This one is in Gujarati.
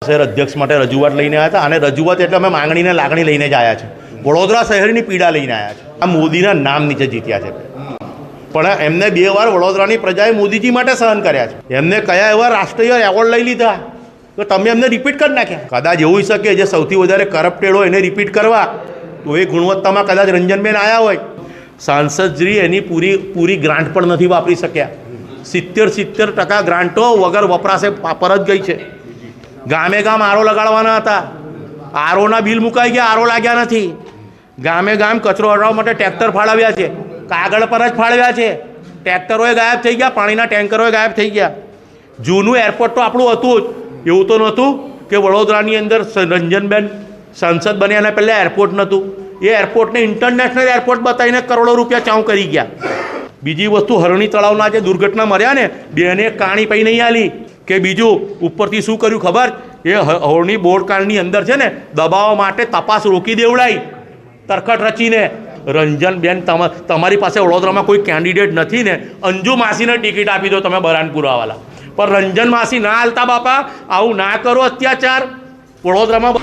શહેર અધ્યક્ષ માટે રજૂઆત લઈને આવ્યા હતા અને રજૂઆત એટલે અમે માંગણીને લાગણી લઈને જ આવ્યા છે. વડોદરા શહેરની પીડા લઈને આવ્યા છે. આ મોદીના નામ નીચે જીત્યા છે, પણ એમને 2 વાર વડોદરાની પ્રજાએ મોદીજી માટે સહન કર્યા છે. એમને કયા એવા રાષ્ટ્રીય એવોર્ડ લઈ લીધા તો તમે એમને રિપીટ કરી નાખ્યા. કદાચ એવું શકે જે સૌથી વધારે કરપ્ટેડ હોય એને રિપીટ કરવા, તો એ ગુણવત્તામાં કદાચ રંજનબેન આવ્યા હોય. સાંસદશ્રી એની પૂરી ગ્રાન્ટ પણ નથી વાપરી શક્યા. 70% ગ્રાન્ટો વગર વપરાશે પરત ગઈ છે. ગામે ગામ આરો લગાડવાના હતા, આરોના બિલ મુકાઈ ગયા, આરો લાગ્યા નથી. ગામે ગામ કચરો હટાવવા માટે ટ્રેક્ટર ફાળવ્યા છે, કાગળ પર જ ફાળવ્યા છે. ટ્રેક્ટરોએ ગાયબ થઈ ગયા, પાણીના ટેન્કરોએ ગાયબ થઈ ગયા. જૂનું એરપોર્ટ તો આપણું હતું જ, એવું તો નહોતું કે વડોદરાની અંદર રંજનબેન સાંસદ બન્યાને પહેલાં એરપોર્ટ નહોતું. એ એરપોર્ટને ઇન્ટરનેશનલ એરપોર્ટ બતાવીને કરોડો રૂપિયા ચાઉ કરી ગયા. બીજી વસ્તુ, હરણી તળાવના જે દુર્ઘટના મર્યા ને, બેને કાણી પૈ નહીં આલી કે બીજું ઉપરથી શું કર્યું ખબર? એ હરણી બોર્ડકાળની અંદર છે ને દબાવવા માટે તપાસ રોકી દેવડાઈ તરખટ રચીને. રંજનબેન, તમારી પાસે વડોદરામાં કોઈ કેન્ડિડેટ નથી ને, અંજુ માસીને ટિકિટ આપી દો તમે બરાનપુરાવાલા. પણ રંજન માસી ના હાલતા બાપા, આવું ના કરો અત્યાચાર વડોદરામાં.